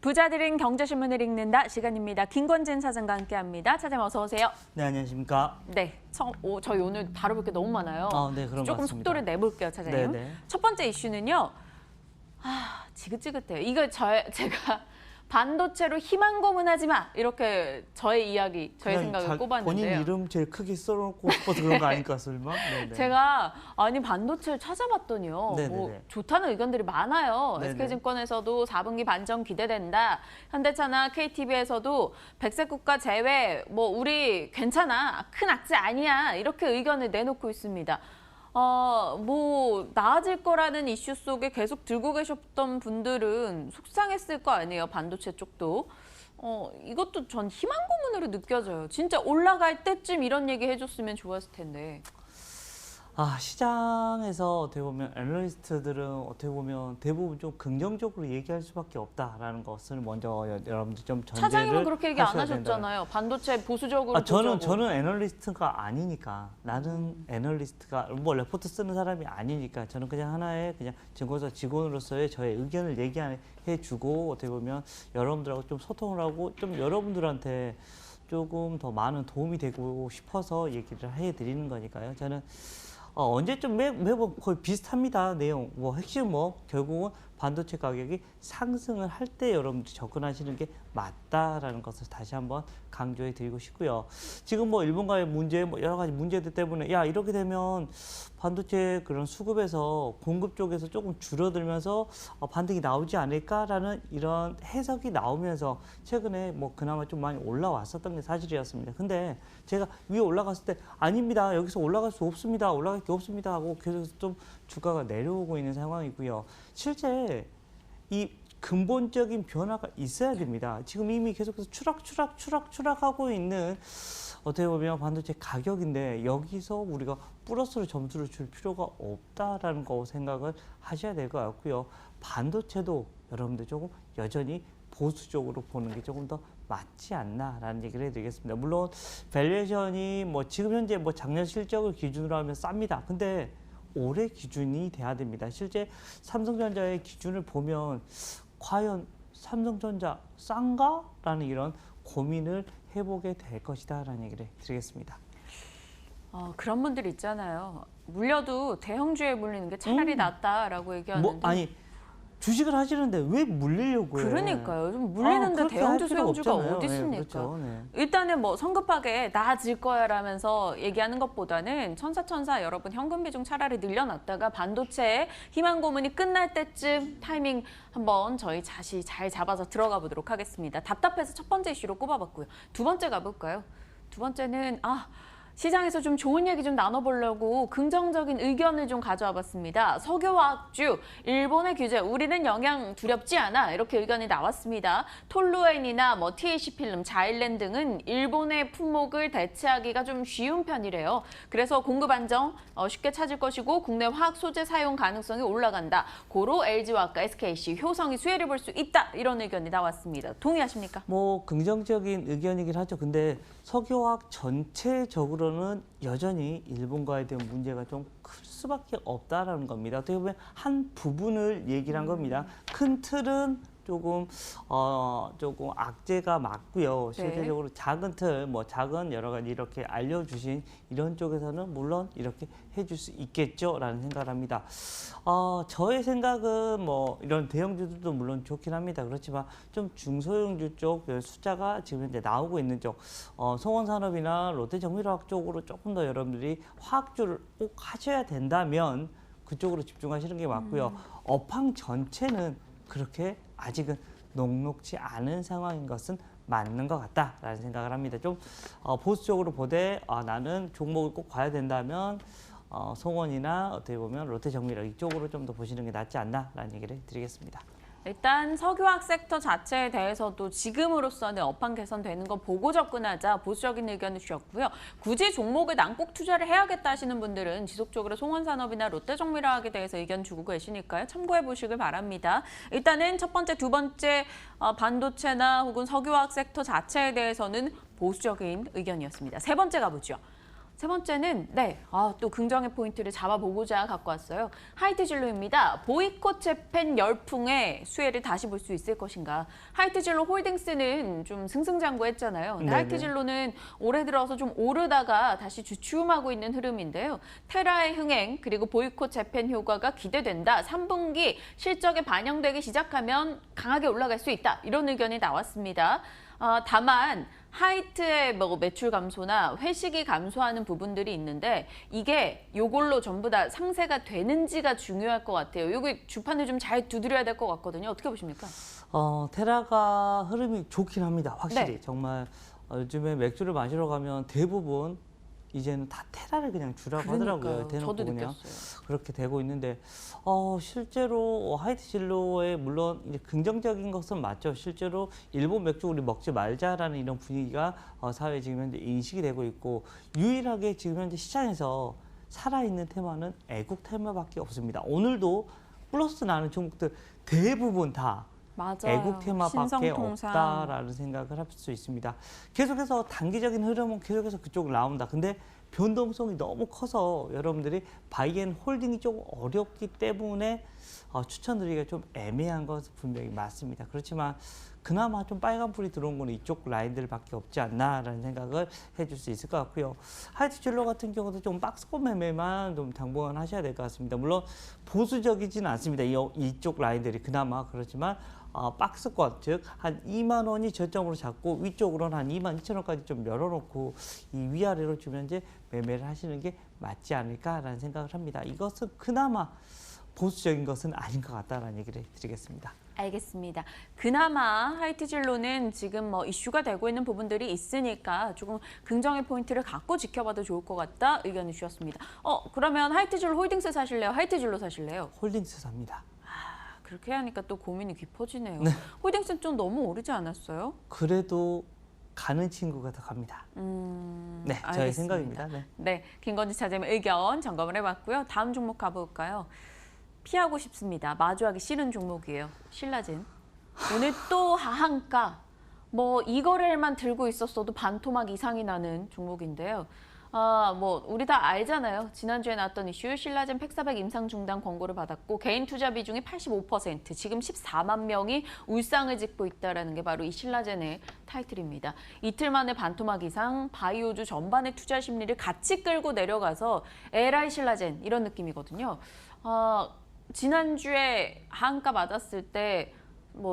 부자들은 경제신문을 읽는다 시간입니다. 김권진 사장과 함께합니다. 차장님 어서 오세요. 네, 안녕하십니까. 네, 저희 오늘 다뤄볼 게 너무 많아요. 네, 그런 것 조금 같습니다. 속도를 내볼게요, 차장님. 네네. 첫 번째 이슈는요. 지긋지긋해요. 이거 제가 반도체로 희망 고문하지 마 이렇게 저의 이야기, 저의 생각을 꼽았는데요. 본인 이름 제일 크게 써놓고 싶어서 그런 거 아닐까, 설마? 네네. 제가 반도체를 찾아봤더니요. 네네네. 뭐 좋다는 의견들이 많아요. 네네. SK증권에서도 4분기 반전 기대된다. 현대차나 KTB에서도 백색 국가 제외 뭐 우리 괜찮아. 큰 악재 아니야. 이렇게 의견을 내놓고 있습니다. 뭐 나아질 거라는 이슈 속에 계속 들고 계셨던 분들은 속상했을 거 아니에요. 반도체 쪽도. 이것도 전 희망 고문으로 느껴져요. 진짜 올라갈 때쯤 이런 얘기 해줬으면 좋았을 텐데. 시장에서 어떻게 보면 애널리스트들은 어떻게 보면 대부분 좀 긍정적으로 얘기할 수밖에 없다라는 것을 먼저 여러분들 좀 전제를 차장님은 그렇게 얘기 안 하셔야 하셨잖아요. 반도체 보수적으로 보자고. 저는 애널리스트가 아니니까 나는 애널리스트가 뭐 레포트 쓰는 사람이 아니니까 저는 그냥 하나의 그냥 증권사 직원으로서의 저의 의견을 얘기해주고 어떻게 보면 여러분들하고 좀 소통을 하고 좀 여러분들한테 조금 더 많은 도움이 되고 싶어서 얘기를 해드리는 거니까요. 저는 언제쯤 매번 거의 비슷합니다. 내용. 뭐 핵심 결국은 반도체 가격이 상승을 할 때 여러분들이 접근하시는 게 맞다라는 것을 다시 한번 강조해 드리고 싶고요. 지금 일본과의 문제, 여러 가지 문제들 때문에 이렇게 되면 반도체 그런 수급에서 공급 쪽에서 조금 줄어들면서 반등이 나오지 않을까라는 이런 해석이 나오면서 최근에 그나마 좀 많이 올라왔었던 게 사실이었습니다. 근데 제가 위에 올라갔을 때 아닙니다. 여기서 올라갈 수 없습니다. 올라갈 게 없습니다 하고 계속해서 좀 주가가 내려오고 있는 상황이고요. 실제 이 근본적인 변화가 있어야 됩니다. 지금 이미 계속해서 추락하고 있는 어떻게 보면 반도체 가격인데 여기서 우리가 플러스로 점수를 줄 필요가 없다라는 거 생각을 하셔야 될 것 같고요. 반도체도 여러분들 조금 여전히 보수적으로 보는 게 조금 더 맞지 않나라는 얘기를 해드리겠습니다. 물론 밸류에이션이 지금 현재 작년 실적을 기준으로 하면 쌉니다. 근데 올해 기준이 돼야 됩니다. 실제 삼성전자의 기준을 보면 과연 삼성전자 싼가? 라는 이런 고민을 해보게 될 것이다 라는 얘기를 드리겠습니다. 그런 분들 있잖아요. 물려도 대형주에 물리는 게 차라리 낫다라고 얘기하는데. 주식을 하시는데 왜 물리려고 해요? 그러니까요. 좀 물리는데 대형주, 소형주가 어디 있습니까? 네, 그렇죠. 네. 일단은 성급하게 나아질 거야라면서 얘기하는 것보다는 천사 여러분 현금 비중 차라리 늘려놨다가 반도체의 희망 고문이 끝날 때쯤 타이밍 한번 저희 다시 잘 잡아서 들어가 보도록 하겠습니다. 답답해서 첫 번째 이슈로 꼽아봤고요. 두 번째 가볼까요? 두 번째는 시장에서 좀 좋은 얘기 좀 나눠보려고 긍정적인 의견을 좀 가져와 봤습니다. 석유화학주, 일본의 규제, 우리는 영향 두렵지 않아 이렇게 의견이 나왔습니다. 톨루엔이나 TAC 필름, 자일렌 등은 일본의 품목을 대체하기가 좀 쉬운 편이래요. 그래서 공급 안정 쉽게 찾을 것이고 국내 화학 소재 사용 가능성이 올라간다. 고로 LG화학과 SKC, 효성이 수혜를 볼 수 있다. 이런 의견이 나왔습니다. 동의하십니까? 긍정적인 의견이긴 하죠. 근데 석유화학 전체적으로는 여전히 일본과에 대한 문제가 좀 클 수밖에 없다라는 겁니다. 어떻게 보면 한 부분을 얘기를 한 겁니다. 큰 틀은 조금 악재가 맞고요. 실제적으로 작은 틀, 작은 여러 가지 이렇게 알려주신 이런 쪽에서는 물론 이렇게 해줄 수 있겠죠라는 생각을 합니다. 저의 생각은 이런 대형주들도 물론 좋긴 합니다. 그렇지만 좀 중소형주 쪽 숫자가 지금 현재 나오고 있는 쪽, 성원산업이나 롯데정밀화학 쪽으로 조금 더 여러분들이 화학주를 꼭 하셔야 된다면 그쪽으로 집중하시는 게 맞고요. 업황 전체는 그렇게 아직은 녹록지 않은 상황인 것은 맞는 것 같다라는 생각을 합니다. 좀 보수적으로 보되 나는 종목을 꼭 봐야 된다면 송원이나 어떻게 보면 롯데정밀화학 이쪽으로 좀 더 보시는 게 낫지 않나라는 얘기를 드리겠습니다. 일단 석유화학 섹터 자체에 대해서도 지금으로서는 업황 개선되는 거 보고 접근하자 보수적인 의견을 주셨고요. 굳이 종목에 난 꼭 투자를 해야겠다 하시는 분들은 지속적으로 송원산업이나 롯데정밀화학에 대해서 의견 주고 계시니까요. 참고해 보시길 바랍니다. 일단은 첫 번째, 두 번째 반도체나 혹은 석유화학 섹터 자체에 대해서는 보수적인 의견이었습니다. 세 번째 가보죠. 세 번째는 또 긍정의 포인트를 잡아보고자 갖고 왔어요. 하이트 진로입니다. 보이콧 재팬 열풍의 수혜를 다시 볼 수 있을 것인가. 하이트 진로 홀딩스는 좀 승승장구했잖아요. 근데 하이트 진로는 올해 들어서 좀 오르다가 다시 주춤하고 있는 흐름인데요. 테라의 흥행 그리고 보이콧 재팬 효과가 기대된다. 3분기 실적에 반영되기 시작하면 강하게 올라갈 수 있다. 이런 의견이 나왔습니다. 다만 하이트의 매출 감소나 회식이 감소하는 부분들이 있는데 이게 요걸로 전부 다 상쇄가 되는지가 중요할 것 같아요. 여기 주판을 좀 잘 두드려야 될 것 같거든요. 어떻게 보십니까? 테라가 흐름이 좋긴 합니다. 확실히. 네. 정말 요즘에 맥주를 마시러 가면 대부분 이제는 다 테라를 그냥 주라고 하더라고요. 대놓고 저도 그냥 느꼈어요. 그렇게 되고 있는데 실제로 하이트 진로에 물론 이제 긍정적인 것은 맞죠. 실제로 일본 맥주 우리 먹지 말자라는 이런 분위기가 사회에 지금 현재 인식이 되고 있고 유일하게 지금 현재 시장에서 살아있는 테마는 애국 테마밖에 없습니다. 오늘도 플러스 나는 종목들 대부분 다 맞아요. 애국 테마밖에 신성통상. 없다라는 생각을 할 수 있습니다. 계속해서 단기적인 흐름은 계속해서 그쪽으로 나온다. 근데 변동성이 너무 커서 여러분들이 바이앤홀딩이 좀 어렵기 때문에 추천드리기가 좀 애매한 것은 분명히 맞습니다. 그렇지만 그나마 좀 빨간불이 들어온 거는 이쪽 라인들밖에 없지 않나라는 생각을 해줄 수 있을 것 같고요. 하이트 진로 같은 경우도 좀 박스권 매매만 좀 당분간 하셔야 될 것 같습니다. 물론 보수적이지는 않습니다. 이쪽 라인들이 그나마 그렇지만 박스권, 즉 한 2만 원이 저점으로 잡고 위쪽으로는 한 2만 2천 원까지 좀 열어놓고 이 위아래로 주면 이제 매매를 하시는 게 맞지 않을까라는 생각을 합니다. 이것은 그나마 보수적인 것은 아닌 것 같다라는 얘기를 드리겠습니다. 알겠습니다. 그나마 하이트 진로는 지금 이슈가 되고 있는 부분들이 있으니까 조금 긍정의 포인트를 갖고 지켜봐도 좋을 것 같다 의견을 주셨습니다. 그러면 하이트 진로 홀딩스 사실래요? 하이트 진로 사실래요? 홀딩스 삽니다. 그렇게 하니까 또 고민이 깊어지네요. 네. 홀딩스는 좀 너무 오르지 않았어요? 그래도 가는 친구가 더 갑니다. 네, 저의 알겠습니다. 생각입니다. 네. 네, 김건지 차장님 의견 점검을 해봤고요. 다음 종목 가볼까요? 피하고 싶습니다. 마주하기 싫은 종목이에요. 신라젠. 오늘 또 하한가. 이거래만 들고 있었어도 반토막 이상이 나는 종목인데요. 우리 다 알잖아요. 지난주에 나왔던 이슈 신라젠 팩400 임상 중단 권고를 받았고 개인 투자 비중이 85%, 지금 14만 명이 울상을 짓고 있다는 게 바로 이 신라젠의 타이틀입니다. 이틀 만에 반토막 이상, 바이오주 전반의 투자 심리를 같이 끌고 내려가서 에라이 신라젠 이런 느낌이거든요. 지난주에 하한가 맞았을 때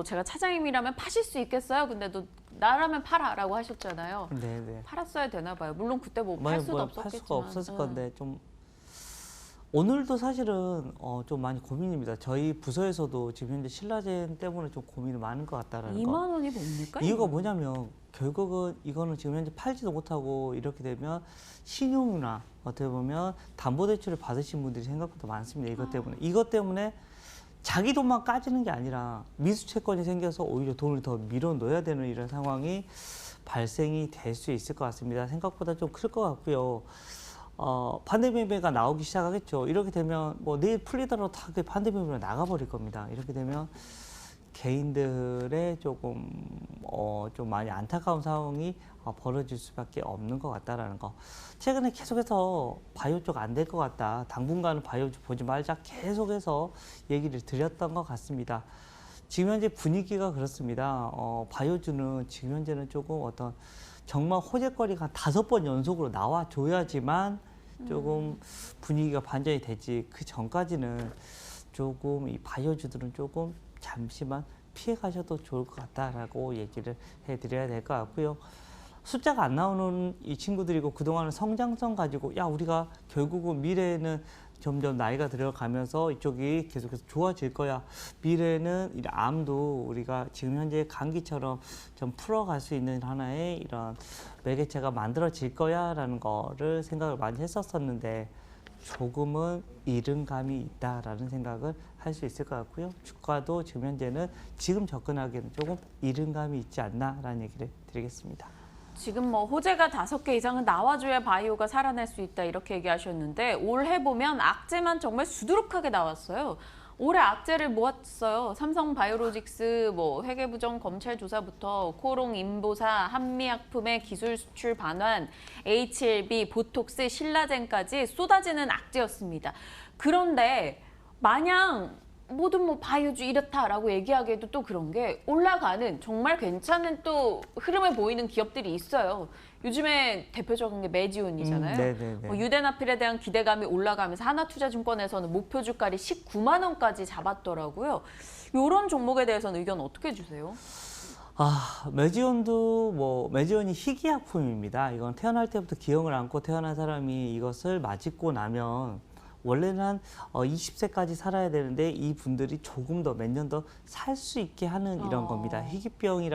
제가 차장님이라면 파실 수 있겠어요? 근데 너 나라면 팔아라고 하셨잖아요. 네. 팔았어야 되나 봐요. 물론 그때 팔 수도 없었겠지만. 팔 수가 없었을 건데 좀 오늘도 사실은 좀 많이 고민입니다. 저희 부서에서도 지금 현재 신라젠 때문에 좀 고민이 많은 것 같다라는 2만 원이 뭡니까? 이유가 뭐냐면 결국은 이거는 지금 현재 팔지도 못하고 이렇게 되면 신용이나 어떻게 보면 담보대출을 받으신 분들이 생각보다 많습니다. 이것 때문에 자기 돈만 까지는 게 아니라 미수채권이 생겨서 오히려 돈을 더 밀어넣어야 되는 이런 상황이 발생이 될 수 있을 것 같습니다. 생각보다 좀 클 것 같고요. 반대 매매가 나오기 시작하겠죠. 이렇게 되면 내일 풀리더라도 다 반대 매매로 나가버릴 겁니다. 이렇게 되면 개인들의 조금 좀 많이 안타까운 상황이 벌어질 수밖에 없는 것 같다라는 거. 최근에 계속해서 바이오 쪽 안 될 것 같다. 당분간은 바이오 쪽 보지 말자. 계속해서 얘기를 드렸던 것 같습니다. 지금 현재 분위기가 그렇습니다. 바이오주는 지금 현재는 조금 정말 호재거리가 5번 연속으로 나와줘야지만 조금 분위기가 반전이 되지. 그 전까지는 조금 이 바이오주들은 조금 잠시만 피해 가셔도 좋을 것 같다라고 얘기를 해드려야 될 것 같고요. 숫자가 안 나오는 이 친구들이고 그동안은 성장성 가지고 우리가 결국은 미래에는 점점 나이가 들어가면서 이쪽이 계속해서 좋아질 거야. 미래는 이 암도 우리가 지금 현재 감기처럼 좀 풀어갈 수 있는 하나의 이런 매개체가 만들어질 거야라는 거를 생각을 많이 했었었는데 조금은 이른 감이 있다라는 생각을 할 수 있을 것 같고요. 주가도 지금 현재는 지금 접근하기에는 조금 이른 감이 있지 않나라는 얘기를 드리겠습니다. 지금 호재가 5개 이상은 나와줘야 바이오가 살아날 수 있다 이렇게 얘기하셨는데 올해 보면 악재만 정말 수두룩하게 나왔어요. 올해 악재를 모았어요. 삼성바이오로직스, 회계부정 검찰 조사부터 코롱 인보사, 한미약품의 기술 수출 반환, H1B, 보톡스, 신라젠까지 쏟아지는 악재였습니다. 그런데 마냥 모든 바이오주 이렇다라고 얘기하기에도 또 그런 게 올라가는 정말 괜찮은 또 흐름을 보이는 기업들이 있어요. 요즘에 대표적인 게 메지온이잖아요. 네네네. 유대나필에 대한 기대감이 올라가면서 하나투자증권에서는 목표 주가를 19만 원까지 잡았더라고요. 이런 종목에 대해서는 의견 어떻게 주세요? 메지온이 희귀약품입니다. 이건 태어날 때부터 기형을 안고 태어난 사람이 이것을 맞고 나면 원래는 한 20세까지 살아야 되는데 이 분들이 조금 더 몇 년 더 살 수 있게 하는 이런 겁니다. 희귀병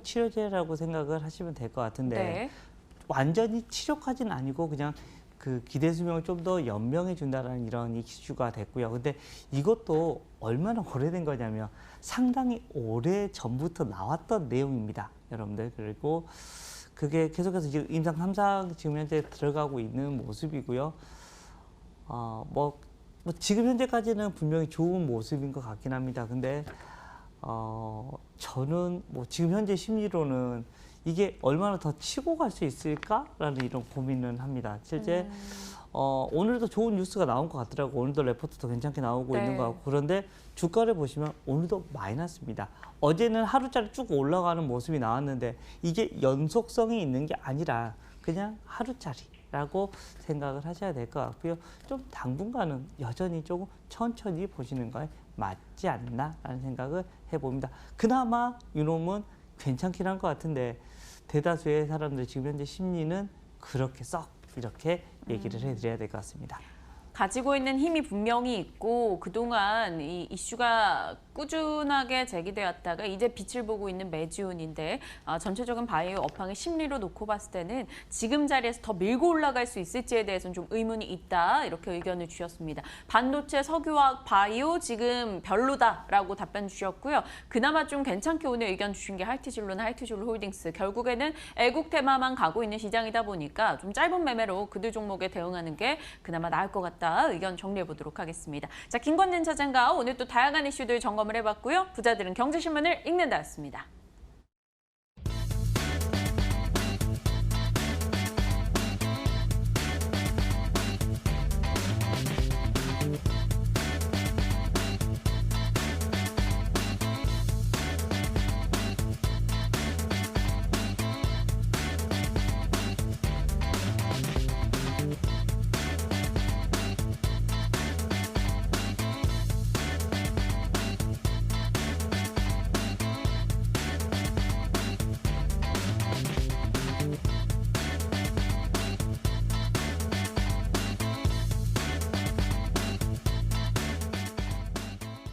치료제라고 생각을 하시면 될 것 같은데 네. 완전히 치료까지는 아니고 그냥 그 기대 수명을 좀 더 연명해 준다는 이런 이슈가 됐고요. 근데 이것도 얼마나 오래된 거냐면 상당히 오래 전부터 나왔던 내용입니다, 여러분들. 그리고 그게 계속해서 지금 임상 3상 지금 현재 들어가고 있는 모습이고요. 지금 현재까지는 분명히 좋은 모습인 것 같긴 합니다. 근데 저는 지금 현재 심리로는 이게 얼마나 더 치고 갈 수 있을까라는 이런 고민은 합니다. 실제 오늘도 좋은 뉴스가 나온 것 같더라고. 오늘도 레포트도 괜찮게 나오고 있는 것 같고. 그런데 주가를 보시면 오늘도 마이너스입니다. 어제는 하루짜리 쭉 올라가는 모습이 나왔는데 이게 연속성이 있는 게 아니라 그냥 하루짜리라고 생각을 하셔야 될 것 같고요. 좀 당분간은 여전히 조금 천천히 보시는 거에 맞지 않나라는 생각을 해봅니다. 그나마 이놈은 괜찮긴 한 것 같은데 대다수의 사람들 지금 현재 심리는 그렇게 썩 이렇게 얘기를 해드려야 될 것 같습니다. 가지고 있는 힘이 분명히 있고 그동안 이 이슈가 꾸준하게 제기되었다가 이제 빛을 보고 있는 메지온인데 전체적인 바이오 업황의 심리로 놓고 봤을 때는 지금 자리에서 더 밀고 올라갈 수 있을지에 대해서는 좀 의문이 있다 이렇게 의견을 주셨습니다. 반도체, 석유화학, 바이오 지금 별로다라고 답변 주셨고요. 그나마 좀 괜찮게 오늘 의견 주신 게 하이티진로나 하이티진로 홀딩스. 결국에는 애국 테마만 가고 있는 시장이다 보니까 좀 짧은 매매로 그들 종목에 대응하는 게 그나마 나을 것 같다. 의견 정리해 보도록 하겠습니다. 자, 김건진 차장과 오늘 또 다양한 이슈들 점검을 해봤고요. 부자들은 경제신문을 읽는다였습니다.